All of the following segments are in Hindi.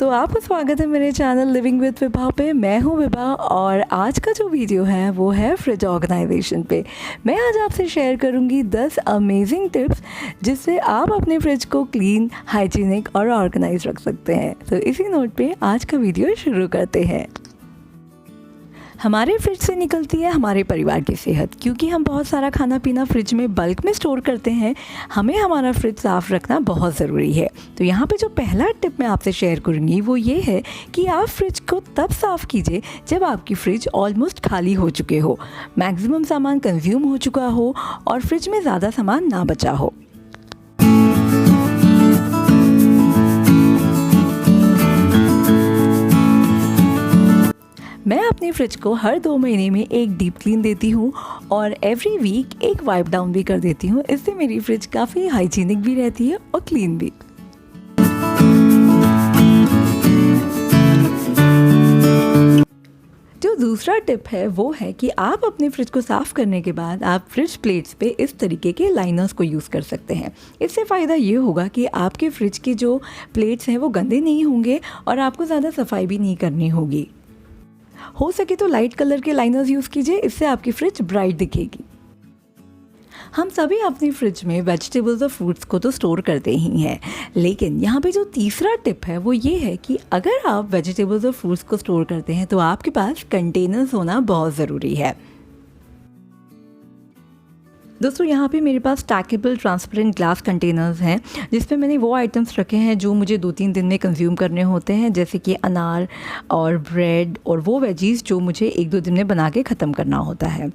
तो आपका स्वागत है मेरे चैनल लिविंग विद विभा पे। मैं हूँ विभा और आज का जो वीडियो है वो है फ्रिज ऑर्गेनाइजेशन पे। मैं आज आपसे शेयर करूँगी 10 अमेजिंग टिप्स जिससे आप अपने फ्रिज को क्लीन, हाइजीनिक और ऑर्गेनाइज रख सकते हैं। तो इसी नोट पे आज का वीडियो शुरू करते हैं। हमारे फ्रिज से निकलती है हमारे परिवार की सेहत, क्योंकि हम बहुत सारा खाना पीना फ्रिज में बल्क में स्टोर करते हैं। हमें हमारा फ्रिज साफ़ रखना बहुत ज़रूरी है। तो यहाँ पे जो पहला टिप मैं आपसे शेयर करूँगी वो ये है कि आप फ्रिज को तब साफ़ कीजिए जब आपकी फ्रिज ऑलमोस्ट खाली हो चुके हो, मैक्सिमम सामान कंज्यूम हो चुका हो और फ्रिज में ज़्यादा सामान ना बचा हो। मैं अपने फ्रिज को हर 2 महीने में एक डीप क्लीन देती हूँ और एवरी वीक एक वाइप डाउन भी कर देती हूँ। इससे मेरी फ्रिज काफ़ी हाइजीनिक भी रहती है और क्लीन भी। जो दूसरा टिप है वो है कि आप अपने फ्रिज को साफ़ करने के बाद आप फ्रिज प्लेट्स पे इस तरीके के लाइनर्स को यूज़ कर सकते हैं। इससे फ़ायदा ये होगा कि आपके फ्रिज के जो प्लेट्स हैं वो गंदे नहीं होंगे और आपको ज़्यादा सफाई भी नहीं करनी होगी। हो सके तो लाइट कलर के लाइनर्स यूज़ कीजिए, इससे आपकी फ्रिज ब्राइट दिखेगी। हम सभी अपनी फ्रिज में वेजिटेबल्स और फ्रूट्स को तो स्टोर करते ही हैं, लेकिन यहाँ पे जो तीसरा टिप है वो ये है कि अगर आप वेजिटेबल्स और फ्रूट्स को स्टोर करते हैं तो आपके पास कंटेनर्स होना बहुत ज़रूरी है। दोस्तों यहाँ पे मेरे पास स्टैकेबल ट्रांसपेरेंट ग्लास कंटेनर्स हैं जिसमें मैंने वो आइटम्स रखे हैं जो मुझे 2-3 दिन में कंज्यूम करने होते हैं, जैसे कि अनार और ब्रेड और वो वेजीज़ जो मुझे 1-2 दिन में बना के ख़त्म करना होता है।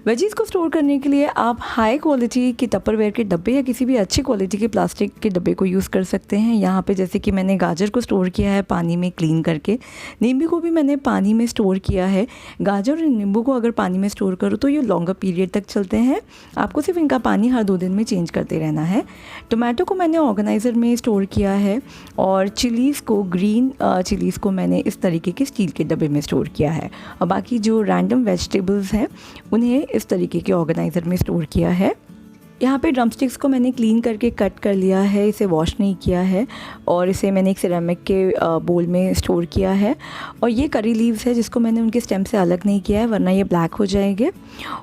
वेजीज़ को स्टोर करने के लिए आप हाई क्वालिटी के टपरवेयर के डब्बे या किसी भी अच्छी क्वालिटी के प्लास्टिक के डब्बे को यूज़ कर सकते हैं। यहाँ पे जैसे कि मैंने गाजर को स्टोर किया है पानी में क्लीन करके, नींबू को भी मैंने पानी में स्टोर किया है। गाजर और नींबू को अगर पानी में स्टोर करो तो ये लॉन्गर पीरियड तक चलते हैं, आपको सिर्फ इनका पानी हर 2 दिन में चेंज करते रहना है। टोमेटो को मैंने ऑर्गेनाइज़र में स्टोर किया है और चिलीज़ को, ग्रीन चिलीज़ को मैंने इस तरीके के स्टील के डब्बे में स्टोर किया है और बाकी जो रैंडम वेजिटेबल्स हैं उन्हें इस तरीके के ऑर्गेनाइज़र में स्टोर किया है। यहाँ पे ड्रमस्टिक्स को मैंने क्लीन करके कट कर लिया है, इसे वॉश नहीं किया है और इसे मैंने एक सिरेमिक के बोल में स्टोर किया है। और ये करी लीव्स है जिसको मैंने उनके स्टेम से अलग नहीं किया है वरना ये ब्लैक हो जाएंगे।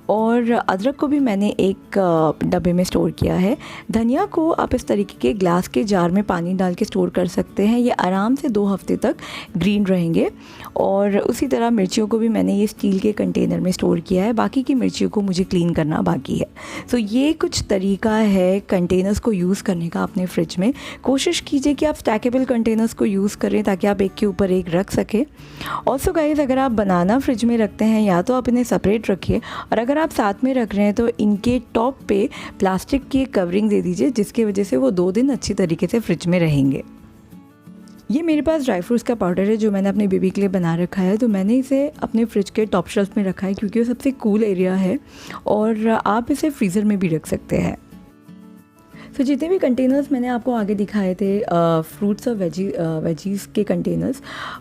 और अदरक को भी मैंने एक डब्बे में स्टोर किया है। धनिया को आप इस तरीके के ग्लास के जार में पानी डाल के स्टोर कर सकते हैं, ये आराम से 2 हफ्ते तक ग्रीन रहेंगे। और उसी तरह मिर्चियों को भी मैंने ये स्टील के कंटेनर में स्टोर किया है, बाकी की मिर्चियों को मुझे क्लीन करना बाकी है। तो ये कुछ तरीका है कंटेनर्स को यूज़ करने का अपने फ्रिज में। कोशिश कीजिए कि आप स्टैकेबल कंटेनर्स को यूज़ करें ताकि आप एक के ऊपर एक रख सकें। ऑल्सो गाइस, अगर आप बनाना फ्रिज में रखते हैं या तो आप इन्हें सेपरेट रखिए और अगर आप साथ में रख रहे हैं तो इनके टॉप पे प्लास्टिक की कवरिंग दे दीजिए जिसकी वजह से वो 2 दिन अच्छी तरीके से फ्रिज में रहेंगे। ये मेरे पास ड्राई फ्रूट्स का पाउडर है जो मैंने अपने बेबी के लिए बना रखा है, तो मैंने इसे अपने फ्रिज के टॉप शेल्फ में रखा है क्योंकि वो सबसे कूल एरिया है और आप इसे फ्रीज़र में भी रख सकते हैं। तो जितने भी कंटेनर्स मैंने आपको आगे दिखाए थे फ्रूट्स और वेजीज़ के कंटेनर्स,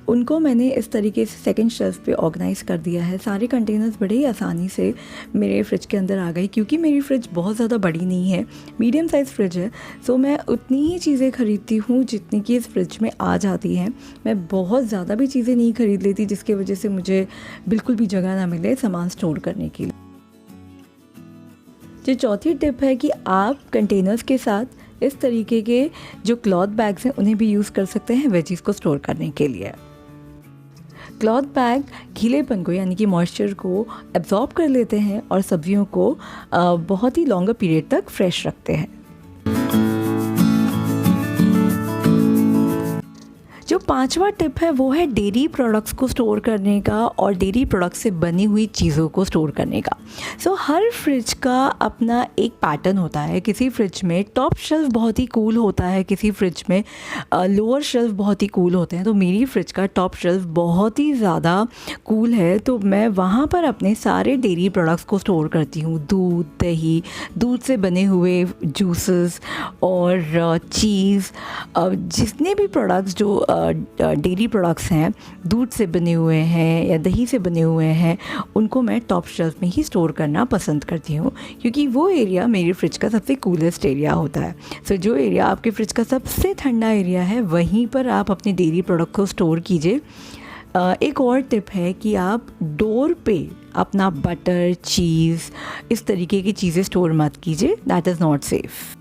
उनको मैंने इस तरीके से सेकंड शेल्फ पे ऑर्गेनाइज़ कर दिया है। सारे कंटेनर्स बड़े ही आसानी से मेरे फ्रिज के अंदर आ गए क्योंकि मेरी फ्रिज बहुत ज़्यादा बड़ी नहीं है, मीडियम साइज़ फ्रिज है। सो मैं उतनी ही चीज़ें ख़रीदती हूँ जितनी कि इस फ्रिज में आ जाती हैं। मैं बहुत ज़्यादा भी चीज़ें नहीं ख़रीद लेती जिसकी वजह से मुझे बिल्कुल भी जगह ना मिले सामान स्टोर करने के लिए। जो चौथी टिप है कि आप कंटेनर्स के साथ इस तरीके के जो क्लॉथ बैग्स हैं उन्हें भी यूज़ कर सकते हैं वेजीज़ को स्टोर करने के लिए। क्लॉथ बैग गीलेपन को यानी कि मॉइस्चर को एब्जॉर्ब कर लेते हैं और सब्जियों को बहुत ही लॉन्गर पीरियड तक फ्रेश रखते हैं। जो 5वां टिप है वो है डेयरी प्रोडक्ट्स को स्टोर करने का और डेयरी प्रोडक्ट्स से बनी हुई चीज़ों को स्टोर करने का। हर फ्रिज का अपना एक पैटर्न होता है। किसी फ्रिज में टॉप शेल्फ बहुत ही कूल होता है, किसी फ्रिज में लोअर शेल्फ बहुत ही कूल होते हैं। तो मेरी फ्रिज का टॉप शेल्फ बहुत ही ज़्यादा कूल है, तो मैं वहाँ पर अपने सारे डेयरी प्रोडक्ट्स को स्टोर करती हूँ। दूध, दही, दूध से बने हुए जूसेस और चीज़, जितने भी प्रोडक्ट्स जो डेयरी प्रोडक्ट्स हैं, दूध से बने हुए हैं या दही से बने हुए हैं, उनको मैं टॉप शेल्फ में ही स्टोर करना पसंद करती हूँ, क्योंकि वो एरिया मेरी फ्रिज का सबसे कूलेस्ट एरिया होता है। सो जो एरिया आपके फ्रिज का सबसे ठंडा एरिया है, वहीं पर आप अपने डेयरी प्रोडक्ट को स्टोर कीजिए। एक और टिप है कि आप डोर पे अपना बटर, चीज़, इस तरीके की चीज़ें स्टोर मत कीजिए, that is not safe.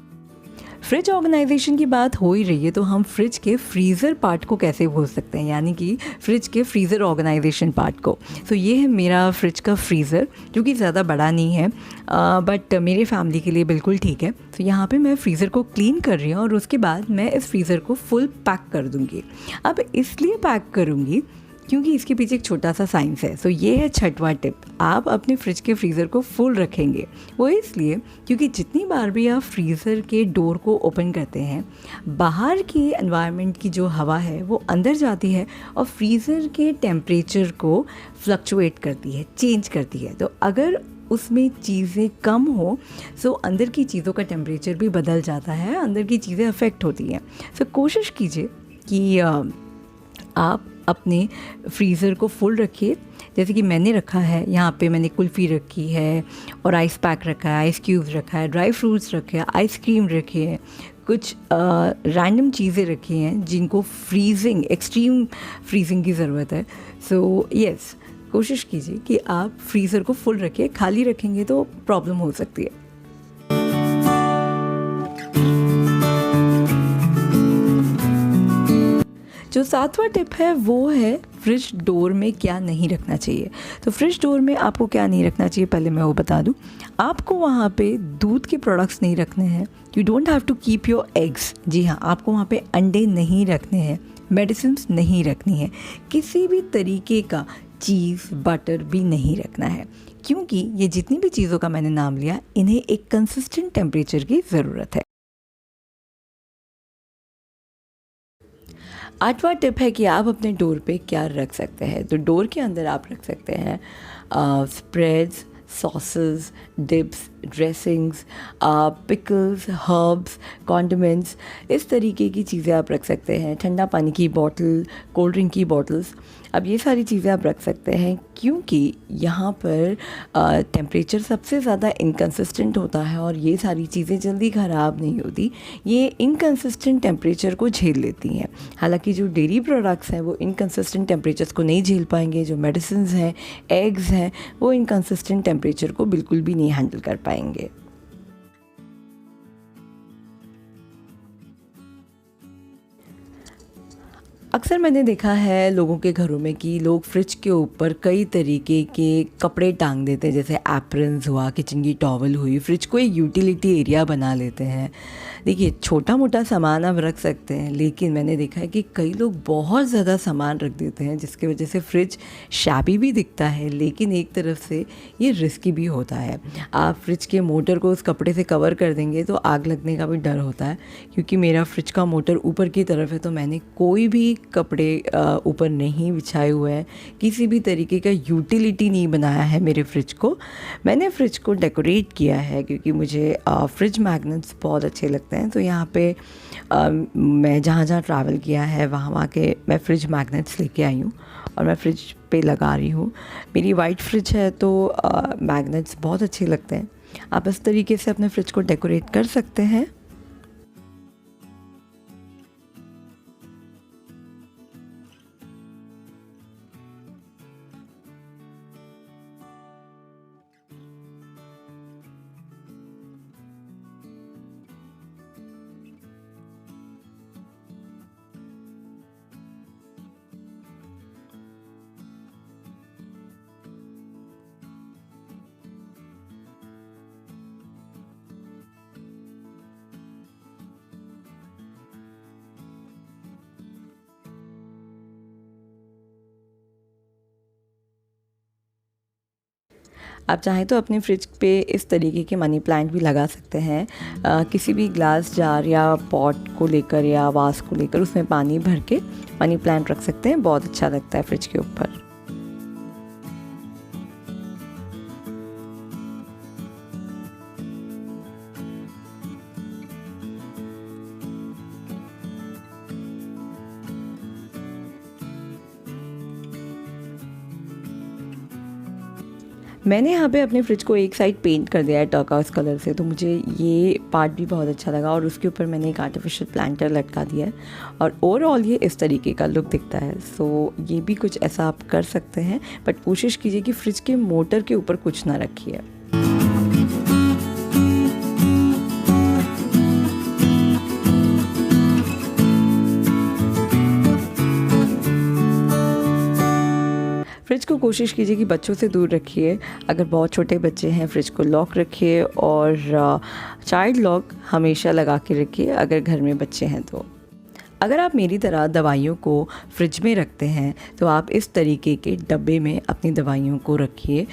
Fridge organization की बात हो ही रही है, तो हम फ्रिज के फ्रीज़र पार्ट को कैसे भूल सकते हैं, यानी कि फ्रिज के फ्रीज़र ऑर्गेनाइजेशन पार्ट को। तो ये है मेरा फ्रिज का फ्रीज़र, जो कि ज़्यादा बड़ा नहीं है, बट मेरे फैमिली के लिए बिल्कुल ठीक है। तो यहाँ पे मैं फ्रीज़र को क्लीन कर रही हूँ और उसके बाद मैं इस फ्रीज़र को फुल पैक कर दूँगी। अब इसलिए पैक करूँगी क्योंकि इसके पीछे एक छोटा सा साइंस है। सो ये है छठवां टिप, आप अपने फ्रिज के फ्रीज़र को फुल रखेंगे। वो इसलिए क्योंकि जितनी बार भी आप फ्रीज़र के डोर को ओपन करते हैं, बाहर की एनवायरनमेंट की जो हवा है वो अंदर जाती है और फ्रीज़र के टेम्परेचर को फ्लक्चुएट करती है, चेंज करती है। तो अगर उसमें चीज़ें कम हो, सो अंदर की चीज़ों का टेम्परेचर भी बदल जाता है, अंदर की चीज़ें अफेक्ट होती हैं। सो कोशिश कीजिए कि आप अपने फ्रीज़र को फुल रखिए, जैसे कि मैंने रखा है। यहाँ पे मैंने कुल्फ़ी रखी है और आइस पैक रखा है, आइस क्यूब्स रखा है, ड्राई फ्रूट्स रखे हैं, आइसक्रीम रखे हैं, कुछ रैंडम चीज़ें रखी हैं जिनको एक्सट्रीम फ्रीजिंग की ज़रूरत है। सो यस, कोशिश कीजिए कि आप फ्रीज़र को फुल रखिए, खाली रखेंगे तो प्रॉब्लम हो सकती है। जो सातवां टिप है वो है फ्रिज डोर में क्या नहीं रखना चाहिए। तो फ्रिज डोर में आपको क्या नहीं रखना चाहिए, पहले मैं वो बता दूं। आपको वहाँ पे दूध के प्रोडक्ट्स नहीं रखने हैं। You don't have to keep your eggs. जी हाँ, आपको वहाँ पे अंडे नहीं रखने हैं, मेडिसिन्स नहीं रखनी है, किसी भी तरीके का चीज़, बटर भी नहीं रखना है, क्योंकि ये जितनी भी चीज़ों का मैंने नाम लिया, इन्हें एक कंसिस्टेंट टेम्परेचर की ज़रूरत है। आठवां टिप है कि आप अपने डोर पे क्या रख सकते हैं। तो डोर के अंदर आप रख सकते हैं spreads, sauces, dips, dressings, pickles, herbs, condiments, इस तरीके की चीज़ें आप रख सकते हैं। ठंडा पानी की बॉटल, कोल्ड ड्रिंक की बॉटल्स, अब ये सारी चीज़ें आप रख सकते हैं, क्योंकि यहाँ पर टेम्परेचर सबसे ज़्यादा इनकंसिस्टेंट होता है और ये सारी चीज़ें जल्दी ख़राब नहीं होती, ये इनकंसिस्टेंट टेम्परेचर को झेल लेती हैं। हालांकि जो डेयरी प्रोडक्ट्स हैं वो इनकंसिस्टेंट टेम्परेचर्स को नहीं झेल पाएंगे, जो मेडिसिन्स हैं, एग्स हैं, वो इनकंसिस्टेंट टेम्परेचर को बिल्कुल भी नहीं हैंडल कर पाएंगे। अक्सर मैंने देखा है लोगों के घरों में कि लोग फ्रिज के ऊपर कई तरीके के कपड़े टांग देते हैं, जैसे एप्रन्स हुआ, किचन की टॉवल हुई, फ्रिज को एक यूटिलिटी एरिया बना लेते हैं। देखिए, छोटा मोटा सामान आप रख सकते हैं, लेकिन मैंने देखा है कि कई लोग बहुत ज़्यादा सामान रख देते हैं, जिसकी वजह से फ्रिज शैबी भी दिखता है, लेकिन एक तरफ से ये रिस्की भी होता है। आप फ्रिज के मोटर को उस कपड़े से कवर कर देंगे तो आग लगने का भी डर होता है। क्योंकि मेरा फ्रिज का मोटर ऊपर की तरफ है, तो मैंने कोई भी कपड़े ऊपर नहीं बिछाए हुए हैं, किसी भी तरीके का यूटिलिटी नहीं बनाया है मेरे फ्रिज को। मैंने फ्रिज को डेकोरेट किया है क्योंकि मुझे फ्रिज मैग्नेट्स बहुत अच्छे लगते हैं। तो यहाँ पे मैं जहाँ जहाँ ट्रैवल किया है वहाँ के मैं फ्रिज मैग्नेट्स लेके आई हूँ और मैं फ्रिज पे लगा रही हूँ। मेरी वाइट फ्रिज है तो मैग्नेट्स बहुत अच्छे लगते हैं। आप इस तरीके से अपने फ्रिज को डेकोरेट कर सकते हैं। आप चाहें तो अपने फ्रिज पे इस तरीके के मनी प्लांट भी लगा सकते हैं। किसी भी ग्लास जार या पॉट को लेकर या वास को लेकर उसमें पानी भर के मनी प्लांट रख सकते हैं, बहुत अच्छा लगता है फ्रिज के ऊपर। मैंने यहाँ पे अपने फ्रिज को एक साइड पेंट कर दिया है टर्कॉइज कलर से, तो मुझे ये पार्ट भी बहुत अच्छा लगा और उसके ऊपर मैंने एक आर्टिफिशियल प्लांटर लटका दिया है और ओवरऑल ये इस तरीके का लुक दिखता है। सो ये भी कुछ ऐसा आप कर सकते हैं, बट कोशिश कीजिए कि फ्रिज के मोटर के ऊपर कुछ ना रखिए। फ्रिज को कोशिश कीजिए कि बच्चों से दूर रखिए। अगर बहुत छोटे बच्चे हैं फ्रिज को लॉक रखिए और चाइल्ड लॉक हमेशा लगा के रखिए अगर घर में बच्चे हैं तो। अगर आप मेरी तरह दवाइयों को फ्रिज में रखते हैं तो आप इस तरीके के डब्बे में अपनी दवाइयों को रखिए,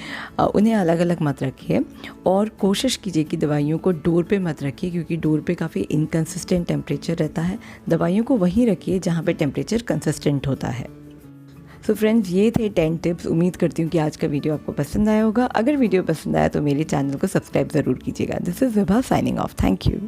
उन्हें अलग अलग मत रखिए और कोशिश कीजिए कि दवाइयों को डोर पे मत रखिए, क्योंकि डोर पे काफ़ी इनकंसिस्टेंट टेम्परेचर रहता है। दवाइयों को वहीं रखिए जहाँ पे टेम्परेचर कंसिस्टेंट होता है। सो फ्रेंड्स, ये थे 10 टिप्स। उम्मीद करती हूँ कि आज का वीडियो आपको पसंद आया होगा। अगर वीडियो पसंद आया तो मेरे चैनल को सब्सक्राइब ज़रूर कीजिएगा। This is Vibha signing off. Thank you.